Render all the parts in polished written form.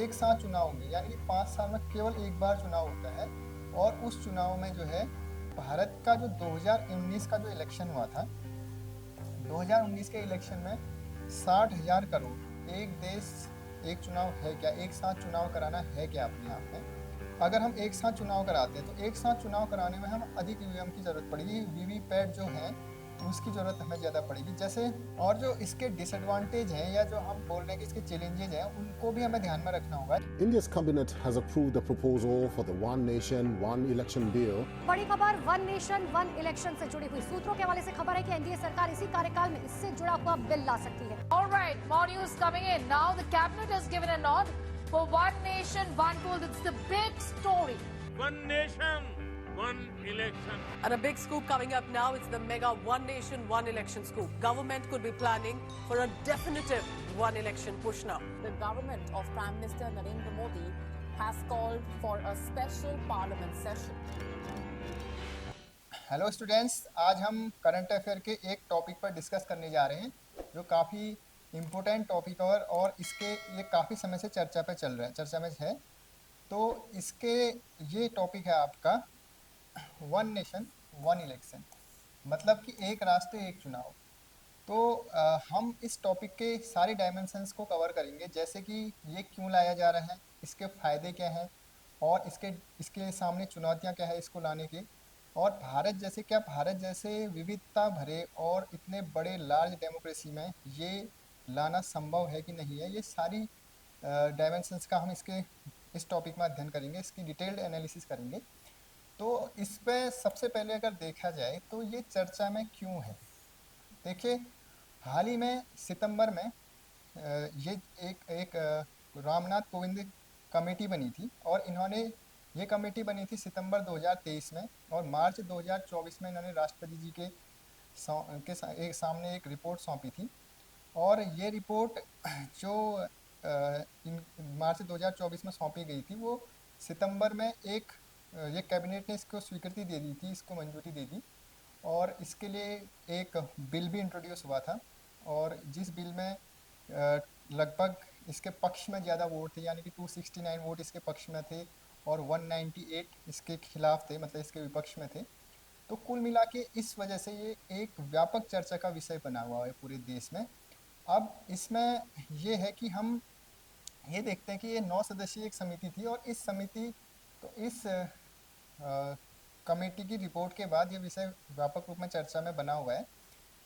एक साथ चुनाव होंगे, यानी कि 5 साल में केवल एक बार चुनाव होता है। और उस चुनाव में जो है भारत का जो 2019 का जो इलेक्शन हुआ था, 2019 के इलेक्शन में 60,000 करोड़, एक देश एक चुनाव है क्या, एक साथ चुनाव कराना है क्या अपने आप में। अगर हम एक साथ चुनाव कराते हैं तो एक साथ चुनाव कराने में हम अधिक ईवीएम की जरूरत पड़ेगी, वीवीपैट जो है उसकी जरूरत हमें ज़्यादा पड़ेगी जैसे। और जो इसके डिसएडवांटेज हैं या जो हम बोल रहे हैं कि इसके चैलेंजेज हैं, उनको भी हमें ध्यान में रखना होगा। India's cabinet has approved the proposal for the One Nation, One Election bill. बड़ी खबर वन नेशन वन इलेक्शन से जुड़ी हुई सूत्रों के हवाले से खबर है कि एनडीए सरकार इसी कार्यकाल में इससे जुड़ा हुआ बिल ला सकती है। All right, more news coming in. Now the cabinet has given a nod for One Nation, One Goal. It's the big story. One nation, one election. And a big scoop coming up now. It's the mega One Nation, One Election scoop. Government could be planning for a definitive one election push now. The government of Prime Minister Narendra Modi has called for a special parliament session. Hello students, आज हम current affair के एक topic पर discuss करने जा रहे हैं जो काफ़ी इम्पोर्टेंट टॉपिक और इसके ये काफ़ी समय से चर्चा में है। तो इसके ये टॉपिक है आपका वन नेशन वन इलेक्शन, मतलब कि एक राष्ट्र एक चुनाव। तो हम इस टॉपिक के सारे डायमेंशंस को कवर करेंगे, जैसे कि ये क्यों लाया जा रहा है, इसके फ़ायदे क्या हैं और इसके सामने चुनौतियां क्या है इसको लाने की, और भारत जैसे विविधता भरे और इतने बड़े लार्ज डेमोक्रेसी में ये लाना संभव है कि नहीं है। ये सारी डायमेंशंस का हम इस टॉपिक में अध्ययन करेंगे, इसकी डिटेल्ड एनालिसिस करेंगे। तो इस पे सबसे पहले अगर देखा जाए तो ये चर्चा में क्यों है। देखिए, हाल ही में सितंबर में ये एक रामनाथ कोविंद कमेटी बनी थी और ये कमेटी बनी थी सितंबर 2023 में, और मार्च 2024 में इन्होंने राष्ट्रपति जी के सामने एक रिपोर्ट सौंपी थी। और ये रिपोर्ट जो मार्च 2024 में सौंपी गई थी, वो सितंबर में ये कैबिनेट ने इसको स्वीकृति दे दी थी, इसको मंजूरी दे दी, और इसके लिए एक बिल भी इंट्रोड्यूस हुआ था। और जिस बिल में लगभग इसके पक्ष में ज़्यादा वोट थे, यानी कि 269 वोट इसके पक्ष में थे और 198 इसके खिलाफ थे, मतलब इसके विपक्ष में थे। तो कुल मिला के इस वजह से ये एक व्यापक चर्चा का विषय बना हुआ है पूरे देश में। अब इसमें ये है कि हम ये देखते हैं कि ये 9 सदस्यीय एक समिति थी, और इस कमेटी की रिपोर्ट के बाद ये विषय व्यापक रूप में चर्चा में बना हुआ है।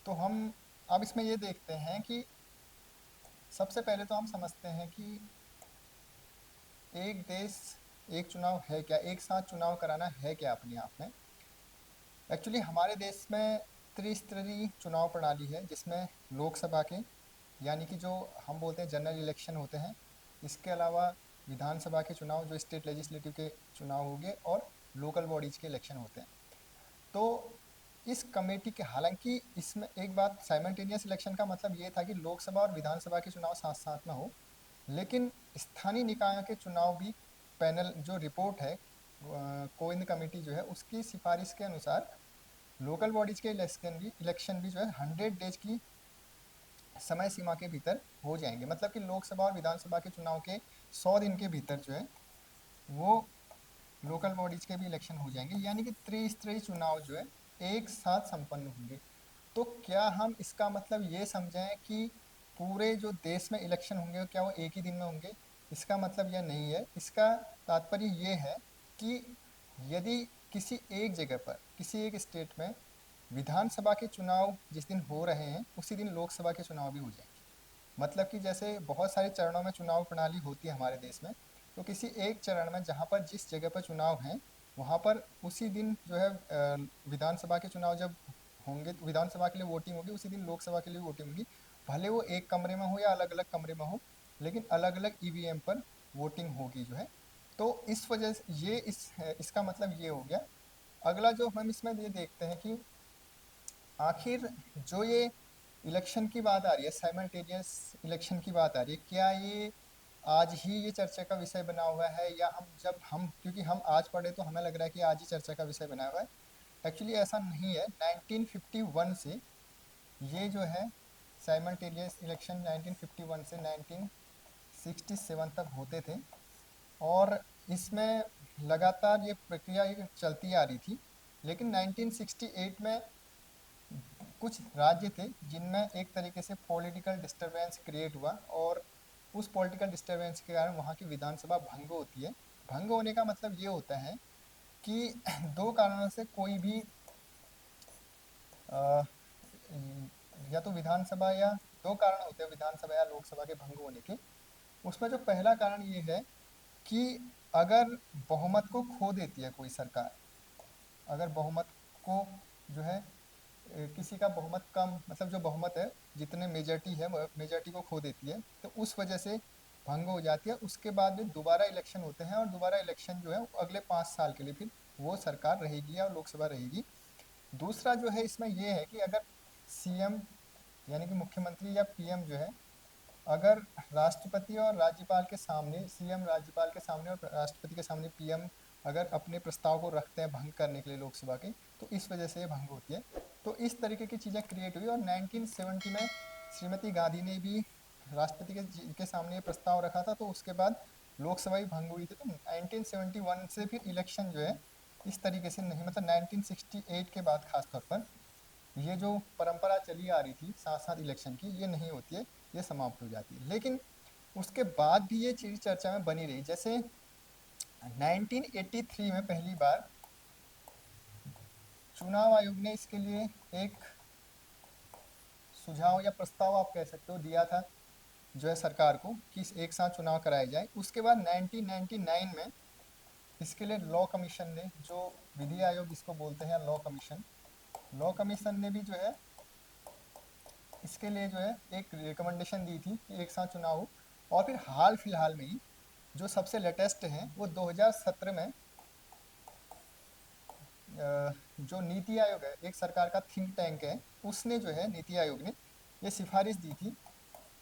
तो हम अब इसमें ये देखते हैं कि सबसे पहले तो हम समझते हैं कि एक देश एक चुनाव है क्या, एक साथ चुनाव कराना है क्या अपने आप में। एक्चुअली हमारे देश में त्रिस्तरीय चुनाव प्रणाली है, जिसमें लोकसभा के यानी कि जो हम बोलते हैं जनरल इलेक्शन होते हैं, इसके अलावा विधानसभा के चुनाव जो स्टेट लेजिस्लेटिव के चुनाव हो गए, और लोकल बॉडीज के इलेक्शन होते हैं। तो इस कमेटी के, हालांकि इसमें एक बात, साइमल्टेनियस इलेक्शन का मतलब ये था कि लोकसभा और विधानसभा के चुनाव साथ साथ में हो, लेकिन स्थानीय निकायों के चुनाव भी पैनल जो रिपोर्ट है कोविंद कमेटी जो है उसकी सिफारिश के अनुसार लोकल बॉडीज के इलेक्शन भी जो है 100 डेज की समय सीमा के भीतर हो जाएंगे। मतलब कि लोकसभा और विधानसभा के चुनाव के 100 दिन के भीतर जो है वो लोकल बॉडीज के भी इलेक्शन हो जाएंगे, यानी कि त्रिस्तरीय चुनाव जो है एक साथ संपन्न होंगे। तो क्या हम इसका मतलब ये समझें कि पूरे जो देश में इलेक्शन होंगे क्या वो एक ही दिन में होंगे? इसका मतलब यह नहीं है। इसका तात्पर्य ये है कि यदि किसी एक जगह पर, किसी एक स्टेट में विधानसभा के चुनाव जिस दिन हो रहे हैं उसी दिन लोकसभा के चुनाव भी हो जाएंगे। मतलब कि जैसे बहुत सारे चरणों में चुनाव प्रणाली होती है हमारे देश में, तो किसी एक चरण में जहाँ पर जिस जगह पर चुनाव हैं वहाँ पर उसी दिन जो है विधानसभा के चुनाव जब होंगे तो विधानसभा के लिए वोटिंग होगी, उसी दिन लोकसभा के लिए वोटिंग होगी। भले वो एक कमरे में हो या अलग अलग कमरे में हो, लेकिन अलग अलग ईवीएम पर वोटिंग होगी जो है। तो इस वजह से इसका मतलब ये हो गया। अगला जो हम इसमें ये देखते हैं कि आखिर जो ये इलेक्शन की बात आ रही है, साइमल्टेनियस इलेक्शन की बात आ रही है, क्या ये आज ही ये चर्चा का विषय बना हुआ है, या क्योंकि हम आज पढ़े तो हमें लग रहा है कि आज ही चर्चा का विषय बना हुआ है। एक्चुअली ऐसा नहीं है। 1951 से ये जो है साइमल्टेनियस इलेक्शन 1951 से 1967 तक होते थे और इसमें लगातार ये प्रक्रिया ये चलती आ रही थी। लेकिन 1968 में कुछ राज्य थे जिनमें एक तरीके से पॉलिटिकल डिस्टरबेंस क्रिएट हुआ और उस पॉलिटिकल डिस्टरबेंस के कारण वहाँ की विधानसभा भंग होती है। भंग होने का मतलब ये होता है कि दो कारणों से कोई भी अ, या तो विधानसभा या दो कारण होते हैं विधानसभा या लोकसभा के भंग होने के। उसमें जो पहला कारण ये है कि अगर बहुमत को खो देती है कोई सरकार, अगर बहुमत को जो है किसी का बहुमत कम मतलब जो बहुमत है जितने मेजॉरिटी है मेजॉरिटी को खो देती है तो उस वजह से भंग हो जाती है। उसके बाद में दोबारा इलेक्शन होते हैं और दोबारा इलेक्शन जो है अगले 5 साल के लिए फिर वो सरकार रहेगी या लोकसभा रहेगी। दूसरा जो है इसमें ये है कि अगर सीएम यानी कि मुख्यमंत्री या पीएम जो है अगर राष्ट्रपति और राज्यपाल के सामने सीएम राज्यपाल के सामने और राष्ट्रपति के सामने पीएम अगर अपने प्रस्ताव को रखते हैं भंग करने के लिए लोकसभा के तो इस वजह से ये भंग होती है। तो इस तरीके की चीज़ें क्रिएट हुई और 1970 में श्रीमती गांधी ने भी राष्ट्रपति के सामने ये प्रस्ताव रखा था तो उसके बाद लोकसभा ही भंग हुई थी। तो 1971 से फिर इलेक्शन जो है इस तरीके से नहीं मतलब 1968 के बाद खासतौर पर ये जो परंपरा चली आ रही थी साथ साथ इलेक्शन की ये नहीं होती है, ये समाप्त हो जाती है। लेकिन उसके बाद भी ये चीज़ चर्चा में बनी रही। जैसे 1983 में पहली बार चुनाव आयोग ने इसके लिए एक सुझाव या प्रस्ताव आप कह सकते हो दिया था जो है सरकार को कि एक साथ चुनाव कराए जाए। उसके बाद 1999 में इसके लिए लॉ कमीशन ने जो विधि आयोग जिसको बोलते हैं लॉ कमीशन ने भी जो है इसके लिए जो है एक रिकमेंडेशन दी थी कि एक साथ चुनाव हो। और फिर हाल फिलहाल में ही जो सबसे लेटेस्ट है वो 2017 में जो नीति आयोग है एक सरकार का थिंक टैंक है उसने जो है नीति आयोग ने ये सिफारिश दी थी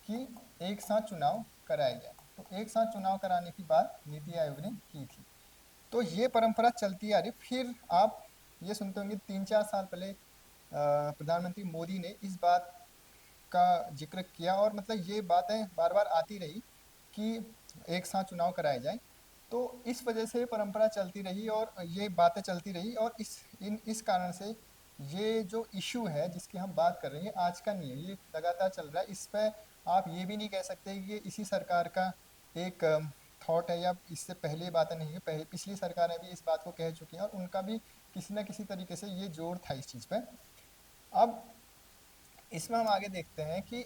कि एक साथ चुनाव कराया जाए। तो एक साथ चुनाव कराने की बात नीति आयोग ने की थी। तो ये परंपरा चलती आ रही। फिर आप ये सुनते होंगे 3-4 साल पहले प्रधानमंत्री मोदी ने इस बात का जिक्र किया और मतलब ये बातें बार बार आती रही कि एक साथ चुनाव कराए जाए। तो इस वजह से परंपरा चलती रही और ये बातें चलती रही और इस कारण से ये जो इशू है जिसकी हम बात कर रहे हैं आज का नहीं है, ये लगातार चल रहा है। इस पर आप ये भी नहीं कह सकते कि ये इसी सरकार का एक थॉट है या इससे पहले बातें नहीं है। पहले पिछली सरकारें भी इस बात को कह चुकी हैं और उनका भी किसी न किसी तरीके से ये जोर था इस चीज़ पर। अब इसमें हम आगे देखते हैं कि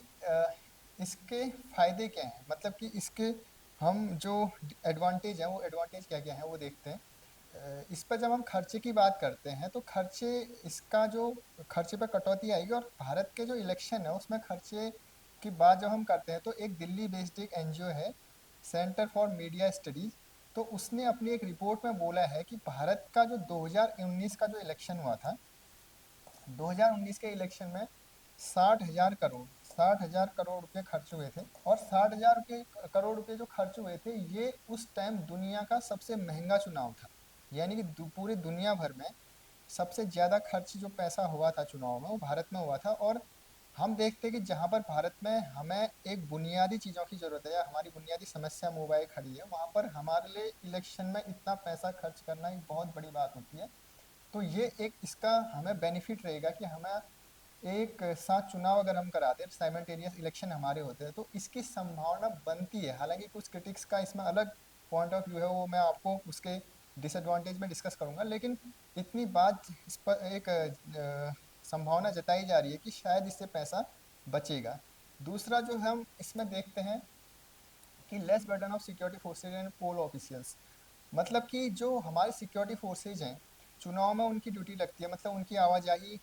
इसके फ़ायदे क्या हैं, मतलब कि इसके हम जो एडवांटेज हैं वो एडवांटेज क्या क्या हैं वो देखते हैं। इस पर जब हम खर्चे की बात करते हैं तो इसका जो खर्चे पर कटौती आएगी और भारत के जो इलेक्शन है उसमें खर्चे की बात जब हम करते हैं तो एक दिल्ली बेस्ड एक एनजीओ है सेंटर फॉर मीडिया स्टडीज़। तो उसने अपनी एक रिपोर्ट में बोला है कि भारत का जो 2019 का जो इलेक्शन हुआ था 2019 के इलेक्शन में 60,000 करोड़ रुपए खर्च हुए थे और 60,000 करोड़ रुपए जो खर्च हुए थे ये उस टाइम दुनिया का सबसे महंगा चुनाव था। यानी कि पूरी दुनिया भर में सबसे ज़्यादा खर्च जो पैसा हुआ था चुनाव में वो भारत में हुआ था। और हम देखते हैं कि जहाँ पर भारत में हमें एक बुनियादी चीज़ों की ज़रूरत है या हमारी बुनियादी समस्या मोबाइल खड़ी है वहाँ पर हमारे लिए इलेक्शन में इतना पैसा खर्च करना एक बहुत बड़ी बात होती है। तो ये एक इसका हमें बेनिफिट रहेगा कि हमें एक साथ चुनाव अगर हम कराते हैं साइमल्टेनियस इलेक्शन हमारे होते हैं तो इसकी संभावना बनती है। हालांकि कुछ क्रिटिक्स का इसमें अलग पॉइंट ऑफ व्यू है वो मैं आपको उसके डिसएडवांटेज में डिस्कस करूंगा। लेकिन इतनी बात इस पर एक संभावना जताई जा रही है कि शायद इससे पैसा बचेगा। दूसरा जो हम इसमें देखते हैं कि less burden of security forces and poll officials, मतलब कि जो हमारे सिक्योरिटी फोर्सेज हैं चुनाव में उनकी ड्यूटी लगती है, मतलब उनकी आवाजाही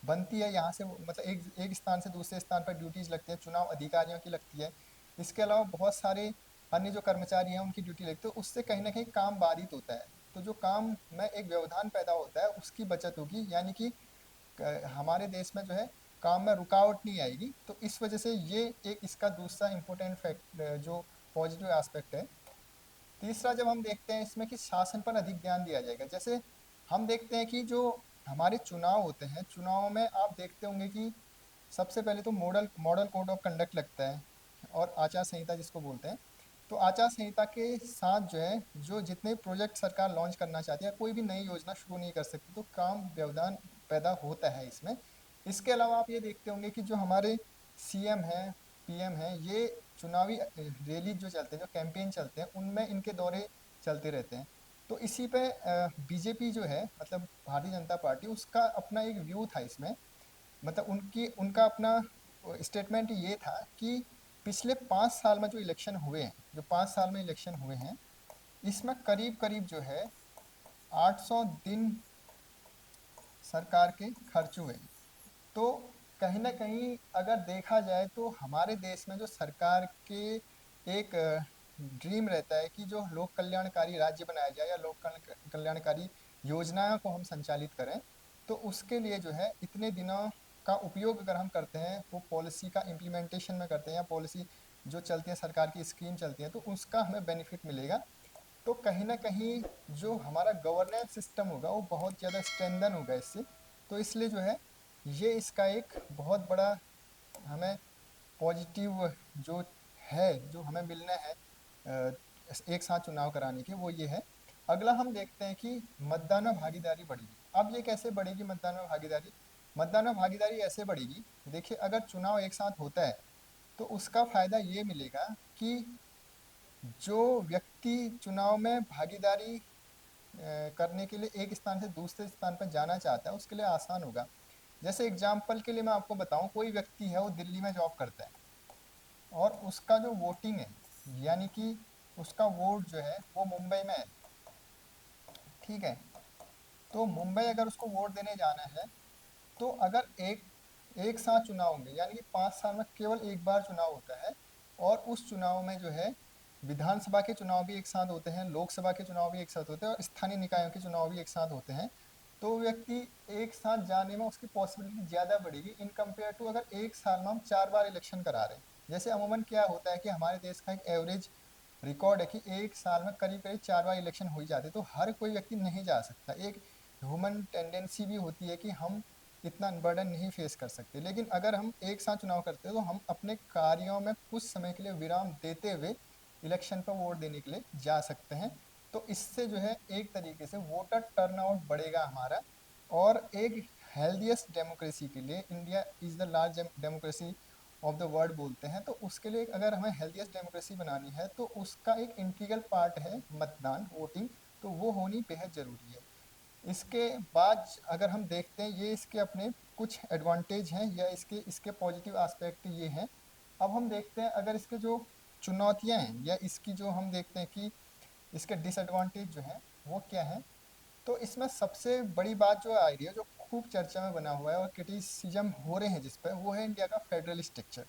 बनती है यहाँ से मतलब एक स्थान से दूसरे स्थान पर ड्यूटीज़ लगती है, चुनाव अधिकारियों की लगती है। इसके अलावा बहुत सारे अन्य जो कर्मचारी हैं उनकी ड्यूटी लगती है। तो उससे कहीं ना कहीं काम बाधित होता है। तो जो काम में एक व्यवधान पैदा होता है उसकी बचत होगी, यानी कि हमारे देश में जो है काम में रुकावट नहीं आएगी। तो इस वजह से ये एक इसका दूसरा इम्पोर्टेंट फैक्ट जो पॉजिटिव एस्पेक्ट है। तीसरा जब हम देखते हैं इसमें कि शासन पर अधिक ध्यान दिया जाएगा। जैसे हम देखते हैं कि जो हमारे चुनाव होते हैं चुनाव में आप देखते होंगे कि सबसे पहले तो मॉडल कोड ऑफ कंडक्ट लगता है और आचार संहिता जिसको बोलते हैं। तो आचार संहिता के साथ जो है, जो जितने प्रोजेक्ट सरकार लॉन्च करना चाहती है, कोई भी नई योजना शुरू नहीं कर सकती, तो काम व्यवधान पैदा होता है इसमें। इसके अलावा आप ये देखते होंगे कि जो हमारे सीएम हैं, पीएम हैं, ये चुनावी रैली जो चलते हैं, जो कैंपेन चलते हैं, उनमें इनके दौरे चलते रहते हैं। तो इसी पे बीजेपी जो है, मतलब भारतीय जनता पार्टी, उसका अपना एक व्यू था इसमें। मतलब उनका अपना स्टेटमेंट ये था कि पिछले 5 साल में जो इलेक्शन हुए हैं, जो 5 साल में इलेक्शन हुए हैं, इसमें करीब करीब जो है 800 दिन सरकार के खर्च हुए। तो कहीं ना कहीं अगर देखा जाए तो हमारे देश में जो सरकार के एक ड्रीम रहता है कि जो लोक कल्याणकारी राज्य बनाया जाए या लोक कल्याणकारी योजनाओं को हम संचालित करें, तो उसके लिए जो है इतने दिनों का उपयोग अगर हम करते हैं, वो पॉलिसी का इम्प्लीमेंटेशन में करते हैं, या पॉलिसी जो चलती है, सरकार की स्कीम चलती है, तो उसका हमें बेनिफिट मिलेगा। तो कहीं ना कहीं जो हमारा गवर्नेंस सिस्टम होगा वो बहुत ज़्यादा स्ट्रेंथन होगा इससे। तो इसलिए जो है ये इसका एक बहुत बड़ा हमें पॉजिटिव जो है, जो हमें मिलना है एक साथ चुनाव कराने के, वो ये है। अगला हम देखते हैं कि मतदान में भागीदारी बढ़ेगी। अब ये कैसे बढ़ेगी मतदान में भागीदारी? मतदान में भागीदारी ऐसे बढ़ेगी, देखिए अगर चुनाव एक साथ होता है तो उसका फ़ायदा ये मिलेगा कि जो व्यक्ति चुनाव में भागीदारी करने के लिए एक स्थान से दूसरे स्थान पर जाना चाहता है, उसके लिए आसान होगा। जैसे एग्जाम्पल के लिए मैं आपको बताऊं, कोई व्यक्ति है वो दिल्ली में जॉब करता है और उसका जो वोटिंग है, यानी कि उसका वोट जो है वो मुंबई में है, ठीक है। तो मुंबई अगर उसको वोट देने जाना है, तो अगर एक साथ चुनाव होंगे, यानी कि 5 साल में केवल एक बार चुनाव होता है, और उस चुनाव में जो है विधानसभा के चुनाव भी एक साथ होते हैं, लोकसभा के चुनाव भी एक साथ होते हैं, और स्थानीय निकायों के चुनाव भी एक साथ होते हैं। तो व्यक्ति एक साथ जाने में उसकी पॉसिबिलिटी ज़्यादा बढ़ेगी इन कंपेयर टू अगर एक साल में हम 4 बार इलेक्शन करा रहे हैं। जैसे अमूमन क्या होता है कि हमारे देश का एक एवरेज रिकॉर्ड है कि एक साल में करीब करीब 4 बार इलेक्शन हो ही जाते हैं, तो हर कोई व्यक्ति नहीं जा सकता। एक ह्यूमन टेंडेंसी भी होती है कि हम इतना बर्डन नहीं फेस कर सकते। लेकिन अगर हम एक साथ चुनाव करते हैं तो हम अपने कार्यों में कुछ समय के लिए विराम देते हुए इलेक्शन पर वोट देने के लिए जा सकते हैं। तो इससे जो है एक तरीके से वोटर टर्नआउट बढ़ेगा हमारा, और एक हेल्दीएस्ट डेमोक्रेसी के लिए, India is the large democracy of the world बोलते हैं, तो उसके लिए अगर हमें हेल्दीएस्ट डेमोक्रेसी बनानी है तो उसका एक इंटीग्रल पार्ट है मतदान, वोटिंग, तो वो होनी बेहद ज़रूरी है। इसके बाद अगर हम देखते हैं, ये इसके अपने कुछ एडवांटेज हैं या इसके पॉजिटिव एस्पेक्ट ये हैं। अब हम देखते हैं अगर इसके जो चुनौतियां हैं या इसकी जो हम देखते हैं कि इसके डिसएडवांटेज जो हैं वो क्या हैं। तो इसमें सबसे बड़ी बात जो आ रही है, जो खूब चर्चा में बना हुआ है और क्रिटिसिज्म हो रहे हैं जिस पर, वो है इंडिया का फेडरल स्ट्रक्चर।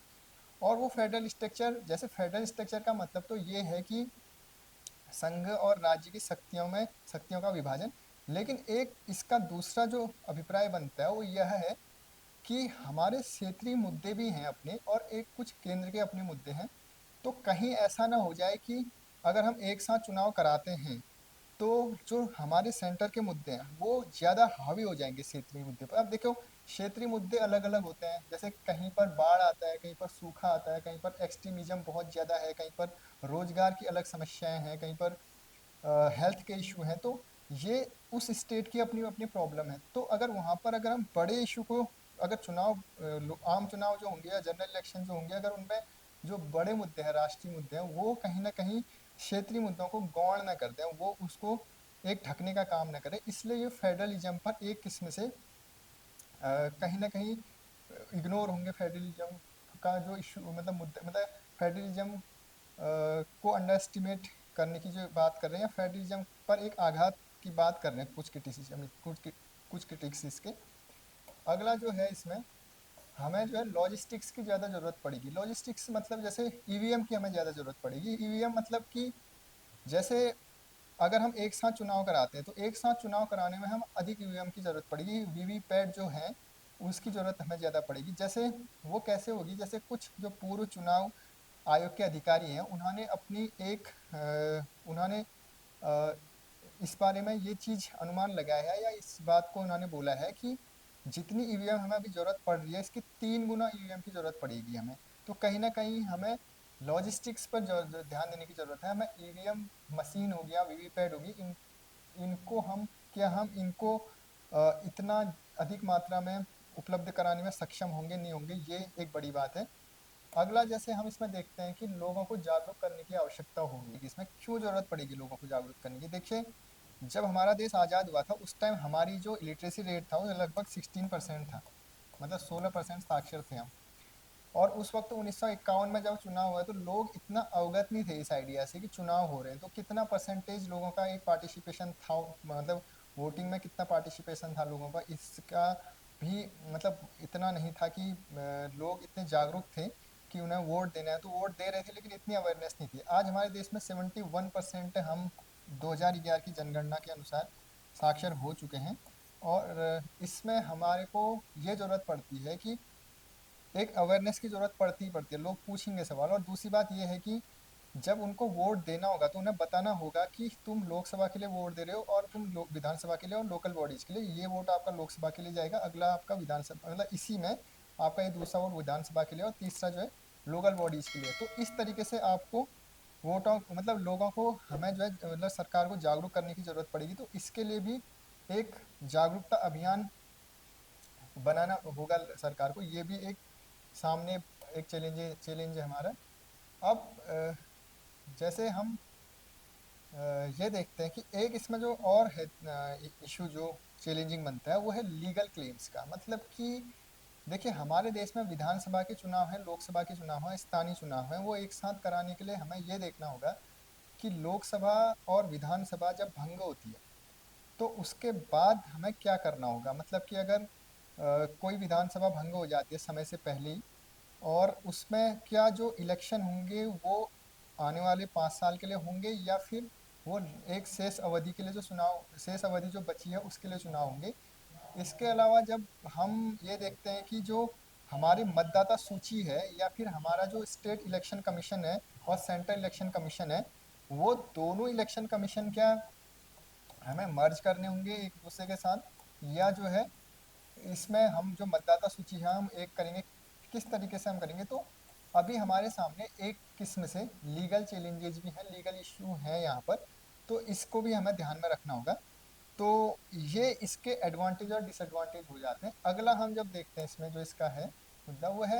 और वो फेडरल स्ट्रक्चर, जैसे फेडरल स्ट्रक्चर का मतलब तो ये है कि संघ और राज्य की शक्तियों का विभाजन। लेकिन एक इसका दूसरा जो अभिप्राय बनता है वो यह है कि हमारे क्षेत्रीय मुद्दे भी हैं अपने, और एक कुछ केंद्र के अपने मुद्दे हैं। तो कहीं ऐसा ना हो जाए कि अगर हम एक साथ चुनाव कराते हैं तो जो हमारे सेंटर के मुद्दे हैं वो ज़्यादा हावी हो जाएंगे क्षेत्रीय मुद्दे पर। अब देखो, क्षेत्रीय मुद्दे अलग अलग होते हैं, जैसे कहीं पर बाढ़ आता है, कहीं पर सूखा आता है, कहीं पर एक्सट्रीमिज्म बहुत ज़्यादा है, कहीं पर रोजगार की अलग समस्याएं हैं, कहीं पर हेल्थ के इशू हैं। तो ये उस स्टेट की अपनी अपनी प्रॉब्लम है। तो अगर वहाँ पर अगर हम बड़े इशू को, अगर आम चुनाव जो होंगे या जनरल इलेक्शन जो होंगे, अगर उनमें जो बड़े मुद्दे हैं, राष्ट्रीय मुद्दे हैं, वो कहीं ना कहीं क्षेत्रीय मुद्दों को गौण ना कर दें, वो उसको एक ढकने का काम ना करें, इसलिए ये फेडरलिज्म पर एक किस्म से कहीं ना कहीं इग्नोर होंगे। फेडरलिज्म का जो इशू, मतलब मुद्दा, मतलब फेडरलिज्म को अंडर एस्टिमेट करने की जो बात कर रहे हैं, फेडरलिज्म पर एक आघात की बात कर रहे हैं कुछ क्रिटिक्स इसके। अगला जो है, इसमें हमें जो है लॉजिस्टिक्स की ज़्यादा ज़रूरत पड़ेगी। लॉजिस्टिक्स मतलब जैसे ईवीएम की हमें ज़्यादा ज़रूरत पड़ेगी। ईवीएम मतलब कि जैसे अगर हम एक साथ चुनाव कराते हैं तो एक साथ चुनाव कराने में हम अधिक ईवीएम की ज़रूरत पड़ेगी। वीवीपैट जो है उसकी ज़रूरत हमें ज़्यादा पड़ेगी। जैसे वो कैसे होगी, जैसे कुछ जो पूर्व चुनाव आयोग के अधिकारी हैं, उन्होंने अपनी एक उन्होंने इस बारे में ये चीज़ अनुमान लगाया है, या इस बात को उन्होंने बोला है कि जितनी ईवीएम हमें अभी ज़रूरत पड़ रही है, इसकी 3 गुना ईवीएम की ज़रूरत पड़ेगी हमें। तो कहीं ना कहीं हमें लॉजिस्टिक्स पर जो ध्यान देने की ज़रूरत है। हमें ईवीएम मशीन हो गया, वीवीपैट होगी, इनको हम इनको इतना अधिक मात्रा में उपलब्ध कराने में सक्षम होंगे नहीं होंगे, ये एक बड़ी बात है। अगला जैसे हम इसमें देखते हैं कि लोगों को जागरूक करने की आवश्यकता होगी। इसमें क्यों ज़रूरत पड़ेगी लोगों को जागरूक करने की? देखिए, जब हमारा देश आज़ाद हुआ था उस टाइम हमारी जो लिटरेसी रेट था वो लगभग 16% था, मतलब 16% साक्षर थे हम। और उस वक्त 1951 में जब चुनाव हुआ तो लोग इतना अवगत नहीं थे इस आइडिया से कि चुनाव हो रहे हैं। तो कितना परसेंटेज लोगों का एक पार्टिसिपेशन था, मतलब वोटिंग में कितना पार्टिसिपेशन था लोगों का, इसका भी मतलब इतना नहीं था कि लोग इतने जागरूक थे कि उन्हें वोट देना है। तो वोट दे रहे थे लेकिन इतनी अवेयरनेस नहीं थी। आज हमारे देश में 71% हम 2011 की जनगणना के अनुसार साक्षर हो चुके हैं। और इसमें हमारे को ये ज़रूरत पड़ती है कि एक अवेयरनेस की ज़रूरत पड़ती ही पड़ती है। लोग पूछेंगे सवाल। और दूसरी बात ये है कि जब उनको वोट देना होगा तो उन्हें बताना होगा कि तुम लोकसभा के लिए वोट दे रहे हो और तुम विधानसभा के लिए और लोकल बॉडीज़ के लिए। ये वोट आपका लोकसभा के लिए जाएगा, अगला आपका विधानसभा, मतलब इसी में आपका ये दूसरा वोट विधानसभा के लिए और तीसरा जो है लोकल बॉडीज़ के लिए। तो इस तरीके से आपको वोटों मतलब लोगों को हमें जो है मतलब सरकार को जागरूक करने की ज़रूरत पड़ेगी। तो इसके लिए भी एक जागरूकता अभियान बनाना होगा सरकार को। ये भी एक सामने एक चैलेंज है हमारा। अब जैसे हम ये देखते हैं कि एक इसमें जो और है इशू जो चैलेंजिंग बनता है वो है लीगल क्लेम्स का। मतलब कि देखिए, हमारे देश में विधानसभा के चुनाव हैं, लोकसभा के चुनाव हैं, स्थानीय चुनाव हैं, वो एक साथ कराने के लिए हमें ये देखना होगा कि लोकसभा और विधानसभा जब भंग होती है तो उसके बाद हमें क्या करना होगा। मतलब कि अगर कोई विधानसभा भंग हो जाती है समय से पहले ही, और उसमें क्या जो इलेक्शन होंगे वो आने वाले 5 साल के लिए होंगे या फिर वो एक शेष अवधि के लिए जो चुनाव, शेष अवधि जो बची है उसके लिए चुनाव होंगे। इसके अलावा जब हम ये देखते हैं कि जो हमारी मतदाता सूची है या फिर हमारा जो स्टेट इलेक्शन कमीशन है और सेंट्रल इलेक्शन कमीशन है, वो दोनों इलेक्शन कमीशन क्या हमें मर्ज करने होंगे एक दूसरे के साथ, या जो है इसमें हम जो मतदाता सूची है हम एक करेंगे, किस तरीके से हम करेंगे। तो अभी हमारे सामने एक किस्म से लीगल चैलेंजेस भी हैं, लीगल इशू हैं यहाँ पर। तो इसको भी हमें ध्यान में रखना होगा। तो ये इसके एडवांटेज और डिसएडवांटेज हो जाते हैं। अगला हम जब देखते हैं इसमें जो इसका है मुद्दा, वो है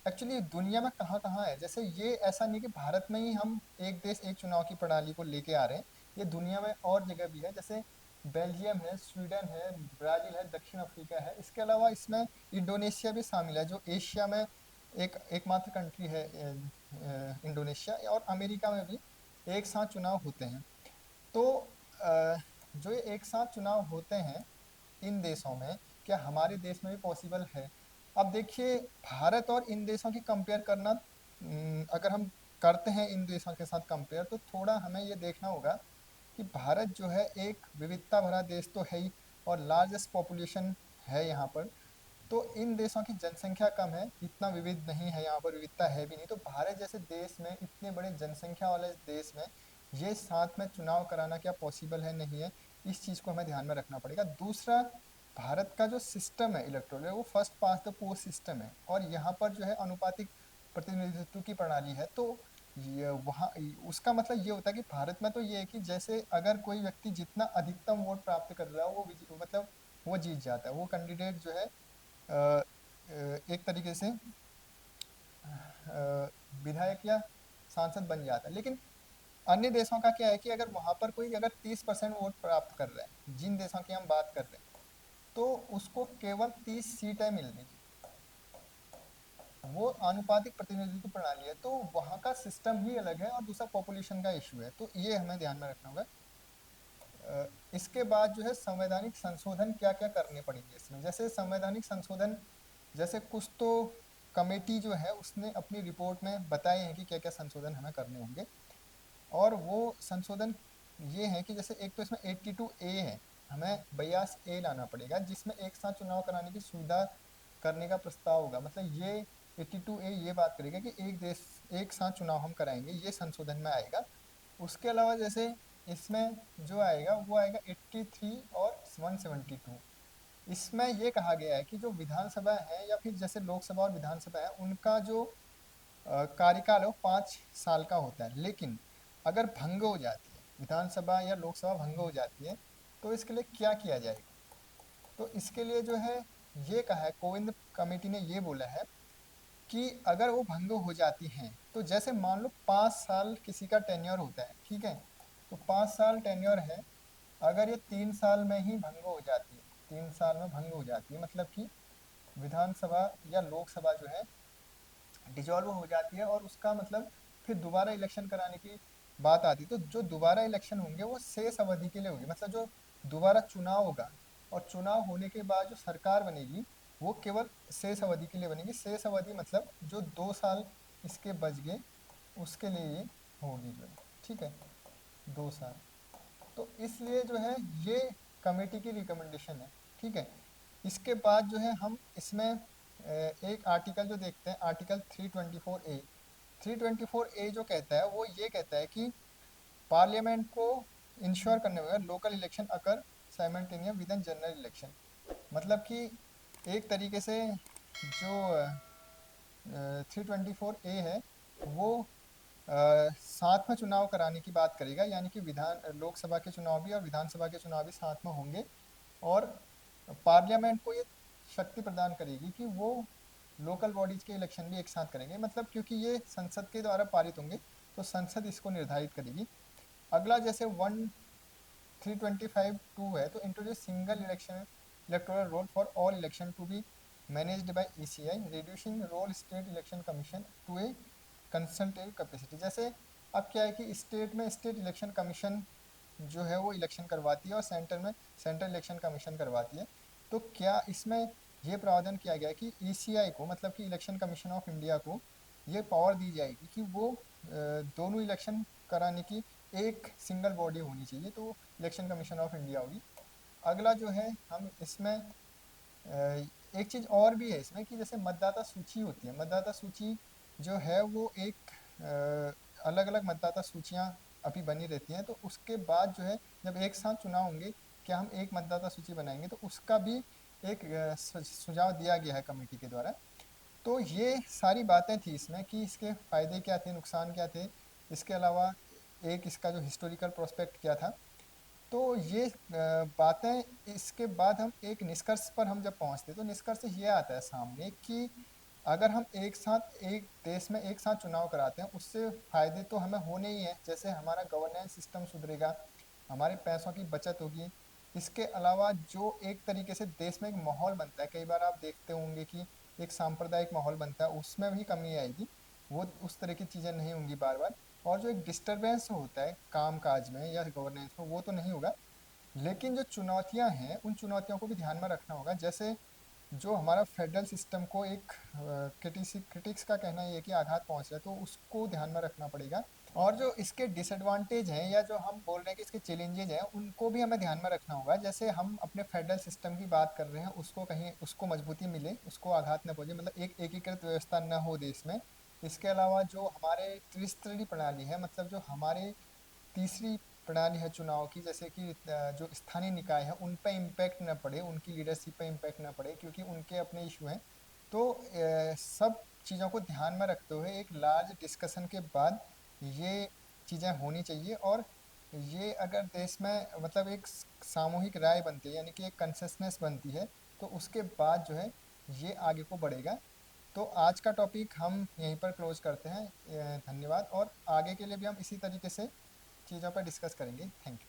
एक्चुअली दुनिया में कहाँ कहाँ है। जैसे ये ऐसा नहीं कि भारत में ही हम एक देश एक चुनाव की प्रणाली को लेके आ रहे हैं, ये दुनिया में और जगह भी है। जैसे बेल्जियम है, स्वीडन है, ब्राज़ील है, दक्षिण अफ्रीका है। इसके अलावा इसमें इंडोनेशिया भी शामिल है जो एशिया में एकमात्र कंट्री है, इंडोनेशिया। और अमेरिका में भी एक साथ चुनाव होते हैं। तो जो ये एक साथ चुनाव होते हैं इन देशों में, क्या हमारे देश में भी पॉसिबल है? अब देखिए, भारत और इन देशों की कंपेयर करना, अगर हम करते हैं इन देशों के साथ कंपेयर, तो थोड़ा हमें ये देखना होगा कि भारत जो है एक विविधता भरा देश तो है ही और लार्जेस्ट पॉपुलेशन है यहाँ पर। तो इन देशों की जनसंख्या कम है, इतना विविध नहीं है, यहाँ पर विविधता है भी नहीं। तो भारत जैसे देश में, इतने बड़े जनसंख्या वाले देश में ये साथ में चुनाव कराना क्या पॉसिबल है, नहीं है, इस चीज़ को हमें ध्यान में रखना पड़ेगा। दूसरा, भारत का जो सिस्टम है इलेक्टोरल, वो first pass the post system है और यहाँ पर जो है अनुपातिक प्रतिनिधित्व की प्रणाली है। तो ये वहाँ उसका मतलब ये होता है कि भारत में तो ये है कि जैसे अगर कोई व्यक्ति जितना अधिकतम वोट प्राप्त कर रहा है वो मतलब वो जीत जाता है, वो कैंडिडेट जो है एक तरीके से विधायक या सांसद बन जाता है। लेकिन अन्य देशों का क्या है कि अगर वहाँ पर कोई अगर 30% वोट प्राप्त कर रहा है, जिन देशों की हम बात कर रहे हैं, तो उसको केवल 30 सीटें मिलेंगी। वो आनुपातिक प्रतिनिधित्व प्रणाली है, तो वहाँ का सिस्टम ही अलग है और दूसरा पॉपुलेशन का इशू है। तो ये हमें ध्यान में रखना होगा। इसके बाद जो है संवैधानिक संशोधन क्या क्या करने पड़ेंगे इसमें। जैसे संवैधानिक संशोधन, जैसे कुछ तो कमेटी जो है उसने अपनी रिपोर्ट में बताए हैं कि क्या क्या संशोधन हमें करने होंगे। और वो संशोधन ये है कि जैसे एक तो इसमें 82A है, हमें 82A लाना पड़ेगा जिसमें एक साथ चुनाव कराने की सुविधा करने का प्रस्ताव होगा। मतलब ये 82A ये बात करेगा कि एक देश एक साथ चुनाव हम कराएंगे, ये संशोधन में आएगा। उसके अलावा जैसे इसमें जो आएगा वो आएगा 83 और 172। इसमें ये कहा गया है कि जो विधानसभा है या फिर जैसे लोकसभा और विधानसभा है, उनका जो कार्यकाल है वो 5 साल का होता है। लेकिन अगर भंग हो जाती है, विधानसभा या लोकसभा भंग हो जाती है, तो इसके लिए क्या किया जाएगा? तो इसके लिए जो है ये कहा है, कोविंद कमेटी ने ये बोला है कि अगर वो भंग हो जाती हैं, तो जैसे मान लो 5 साल किसी का टेन्योर होता है, ठीक है, तो 5 साल टेन्योर है, अगर ये 3 साल में ही भंग हो जाती है, 3 साल में भंग हो जाती है, मतलब कि विधानसभा या लोकसभा जो है डिजॉल्व हो जाती है, और उसका मतलब फिर दोबारा इलेक्शन कराने की बात आती है। तो जो दोबारा इलेक्शन होंगे वो शेष अवधि के लिए होगी, मतलब जो दोबारा चुनाव होगा और चुनाव होने के बाद जो सरकार बनेगी वो केवल शेष अवधि के लिए बनेगी। शेष अवधि मतलब जो 2 साल इसके बच गए उसके लिए ये होगी जो है, ठीक है, 2 साल। तो इसलिए जो है ये कमेटी की रिकमेंडेशन है, ठीक है। इसके बाद जो है हम इसमें एक आर्टिकल जो देखते हैं, आर्टिकल 324A। 324A जो कहता है वो ये कहता है कि पार्लियामेंट को इंश्योर करने होगा local election occur simultaneous with in general election. मतलब कि एक तरीके से जो 324A है वो साथ में चुनाव कराने की बात करेगा, यानी कि लोकसभा के चुनाव भी और विधानसभा के चुनाव भी साथ में होंगे, और पार्लियामेंट को ये शक्ति प्रदान करेगी कि वो लोकल बॉडीज के इलेक्शन भी एक साथ करेंगे। मतलब क्योंकि ये संसद के द्वारा पारित होंगे तो संसद इसको निर्धारित करेगी। अगला जैसे 325(2) है, तो introduce single election electoral roll for all election to be managed by ECI, reducing role state election commission to a consultative capacity. जैसे अब क्या है कि स्टेट में स्टेट इलेक्शन कमीशन जो है वो इलेक्शन करवाती है और सेंटर में सेंट्रल इलेक्शन कमीशन करवाती है। तो क्या इसमें ये प्रावधान किया गया है कि ECI को, मतलब कि इलेक्शन कमीशन ऑफ इंडिया को, ये पावर दी जाएगी कि वो दोनों इलेक्शन कराने की एक सिंगल बॉडी होनी चाहिए, तो इलेक्शन कमीशन ऑफ इंडिया होगी। अगला जो है हम इसमें एक चीज़ और भी है इसमें कि जैसे मतदाता सूची होती है, मतदाता सूची जो है वो एक अलग अलग मतदाता सूचियाँ अभी बनी रहती हैं, तो उसके बाद जो है जब एक साथ चुनाव होंगे, क्या हम एक मतदाता सूची बनाएंगे, तो उसका भी एक सुझाव दिया गया है कमेटी के द्वारा। तो ये सारी बातें थी इसमें कि इसके फ़ायदे क्या थे, नुकसान क्या थे, इसके अलावा एक इसका जो हिस्टोरिकल प्रोस्पेक्ट क्या था। तो ये बातें, इसके बाद हम एक निष्कर्ष पर हम जब पहुंचते तो निष्कर्ष ये आता है सामने कि अगर हम एक साथ एक देश में एक साथ चुनाव कराते हैं उससे फ़ायदे तो हमें होने ही हैं। जैसे हमारा गवर्नेंस सिस्टम सुधरेगा, हमारे पैसों की बचत होगी। इसके अलावा जो एक तरीके से देश में एक माहौल बनता है, कई बार आप देखते होंगे कि एक सांप्रदायिक माहौल बनता है, उसमें भी कमी आएगी, वो उस तरह की चीज़ें नहीं होंगी बार बार। और जो एक डिस्टरबेंस होता है काम काज में या गवर्नेंस में, वो तो नहीं होगा। लेकिन जो चुनौतियां हैं उन चुनौतियों को भी ध्यान में रखना होगा। जैसे जो हमारा फेडरल सिस्टम को एक क्रिटिक्स का कहना ये है कि आघात पहुंच रहा है, तो उसको ध्यान में रखना पड़ेगा। और जो इसके डिसएडवांटेज हैं या जो हम बोल रहे हैं कि इसके चैलेंजेज हैं, उनको भी हमें ध्यान में रखना होगा। जैसे हम अपने फेडरल सिस्टम की बात कर रहे हैं, उसको कहीं उसको मजबूती मिले, उसको आघात न पहुंचे, मतलब एक एकीकृत व्यवस्था न हो देश में। इसके अलावा जो हमारे त्रिस्तरीय प्रणाली है, मतलब जो हमारे तीसरी प्रणाली है चुनाव की, जैसे कि जो स्थानीय निकाय है उन पे इम्पैक्ट न पड़े, उनकी लीडरशिप पे इम्पैक्ट न पड़े, क्योंकि उनके अपने इशू हैं। तो सब चीज़ों को ध्यान में रखते हुए एक लार्ज डिस्कशन के बाद ये चीज़ें होनी चाहिए। और ये अगर देश में मतलब एक सामूहिक राय बनती है, यानी कि एक कंसेंसस बनती है, तो उसके बाद जो है ये आगे को बढ़ेगा। तो आज का टॉपिक हम यहीं पर क्लोज करते हैं। धन्यवाद। और आगे के लिए भी हम इसी तरीके से चीज़ों पर डिस्कस करेंगे। Thank you.